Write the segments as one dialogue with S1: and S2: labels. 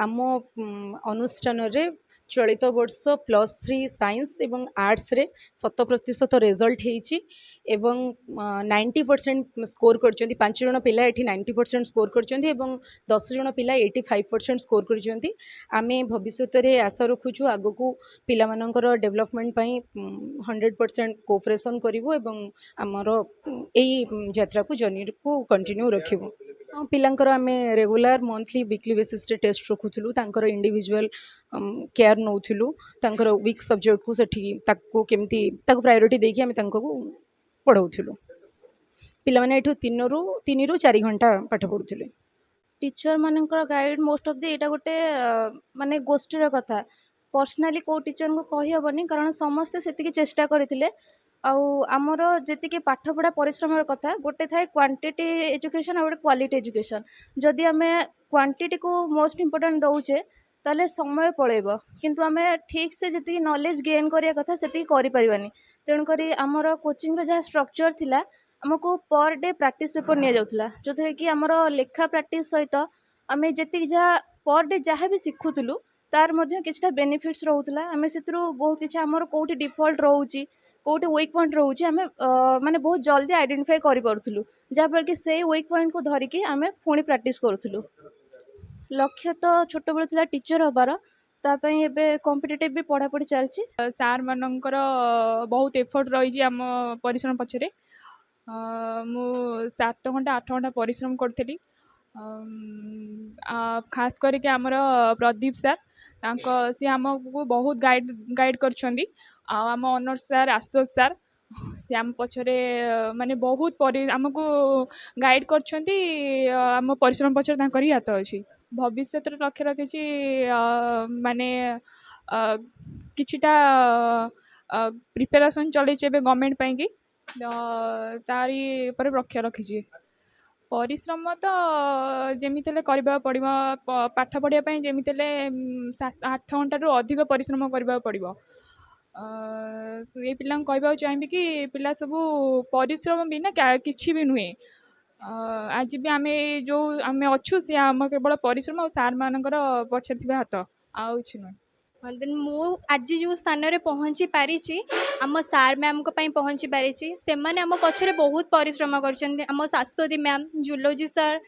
S1: आम अनुष्ठान रे चलित वर्ष +3 साइंस एवं आर्ट्स रे 100% रिजल्ट होईची एवं 90% स्कोर करचंती 5 जण पिला एठी 90% स्कोर करचंती एवं 10 जण पिला 85% स्कोर करचंती। आमे भविष्य रे आशा रखुछु आगो को पिला मानकर डेवलपमेंट पई 100% कोऑपरेशन करिवो एवं हमरो एई यात्रा को जर्नी को कंटिन्यू रखिवो। पिलांकर आमे रेगुलर मंथली वीकली बेसिस रे टेस्ट रखुथुलु तांकर इंडिविजुअल केयर नौथुलु तांकर वीक सब्जेक्ट को सेठी ताको केमती ताको प्रायोरिटी देकी आमे तांको पढौथुलु। पिला माने एठु 3 रु 4 घंटा पाठ पढुथुले।
S2: टीचर मानकर गाइड मोस्ट ऑफ द एटा गोटे माने गोष्ठीर कथा पर्सनाली को टीचर को कही हबनी कारण समस्ते सेतिकी चेष्टा करथिले आउ आमर जेतिकी पाठ पढ़ा परिश्रम कथा गोटे थाए क्वांटिटी एजुकेशन और क्वालिटी एजुकेशन जदि आमे क्वांटिटी को मोस्ट इम्पोर्टेंट दउचे ताले समय पड़ेबो किंतु आमे ठीक से जेतिकी नॉलेज गेन करिया कथा सेतिकी करि परिबानी तेणु करी आमर कोचिंग रो जहा स्ट्रक्चर थिला आमको पर डे प्रैक्टिस पेपर निया जाउथला जोथे कि आमर लेखा प्रैक्टिस सहित आमे जेतिकी जहा पर डे जहा भी सिखुथुलु तार मध्य किछटा बेनिफिट्स रहउतला आमे सेतरो बहुत किछ आमर कोठी डिफॉल्ट रहउची कोटे वीक पॉइंट रोचे आम माने बहुत जल्दी आइडेंटिफाई करि परुथुलु जहाँफल कि से वीक पॉइंट को धरिकी आम पुणी प्रैक्टिस करूँ। लक्ष्य तो छोट बेलू टीचर हबार तापाई एबे कॉम्पिटिटिव भी पढ़ा पढ़ी चलची।
S3: सार मानकर बहुत एफर्ट रही आम परिश्रम पछरे मु 7 घंटा 8 घंटा परिश्रम करी खास करके आमर प्रदीप सार सी आमको बहुत गाइड कर आम ऑनर्स सार आशुतोष सार से आम पछरे माने बहुत आमको गाइड कर परिश्रम पछरे ही हाथ अच्छी भविष्य लक्ष्य रखी माने किछिटा प्रिपेरेसन चलती गवर्नमेंट पाई तारी पर लक्ष्य रखी परिश्रम तो जमी करबा पड़िबो पाठ पढ़ाई जमी 8 घंटा रू अधिक परिश्रम करबा पड़िबो। ये पिला कहबा चाहिए कि पिला सब परिश्रम बिना किसी भी नुहे आज भी आम जो आम अच्छु सी आम केवल परिश्रम और सार मानकर पछरे थिबा हाथ आउ कि नुहे।
S4: देन मु आज जो स्थान रे पहुँची पारी आम सार मैम को पहुँची पारी से आम पछरे बहुत परिश्रम कर आम शाश्वती मैम जूलॉजी सर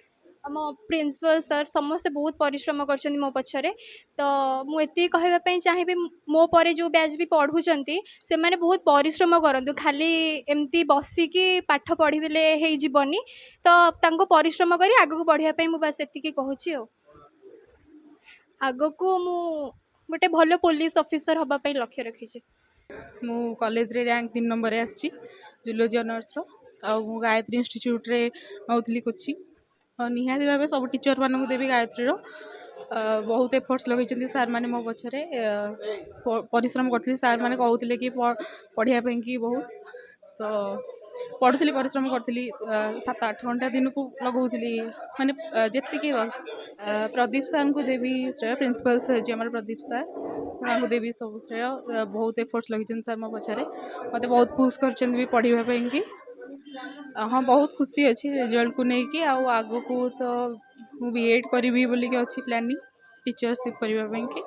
S4: आम प्रिंसिपल सर समस्ते बहुत परिश्रम कर मो पछरे तो मुझे कहवाई चाहिए मो पर जो बैच भी पढ़ुंट से माने बहुत परिश्रम करूँ खाली एमती बसिकी पाठ पढ़ीदे हो जीवनी तो परिश्रम कर आग को बढ़ाई मुझे से कहूँ आग को मु गोटे भल पुलिस ऑफिसर हवाई लक्ष्य रखी।
S5: मु कॉलेज रे रैंक 3 नंबर आसी जूलॉजी ऑनर्स रो मु गायत्री इंस्टीट्यूट रे नौथली कोचिंग निहाती भाव सब टीचर मानक देवी गायत्री रो बहुत एफर्ट्स लगे सार माने मो पछरे परिश्रम करथिले सार माने कहउथिले कि पढ़िया कि बहुत तो पढ़ुली परिश्रम करी 7-8 घंटा दिन को लगौली माने जेतिकी प्रदीप सार को देवी श्रेय प्रिंसिपल सर जी हमारे प्रदीप सार देवी सब श्रेय बहुत एफर्ट्स लगे सार मो पछरे मत बहुत पुश कर पढ़ाई कि हाँ बहुत खुशी अच्छी रिजल्ट को लेकिन आग को तो बीएड करी बोलिकी अच्छी प्लानिंग टीचरशिप करने की।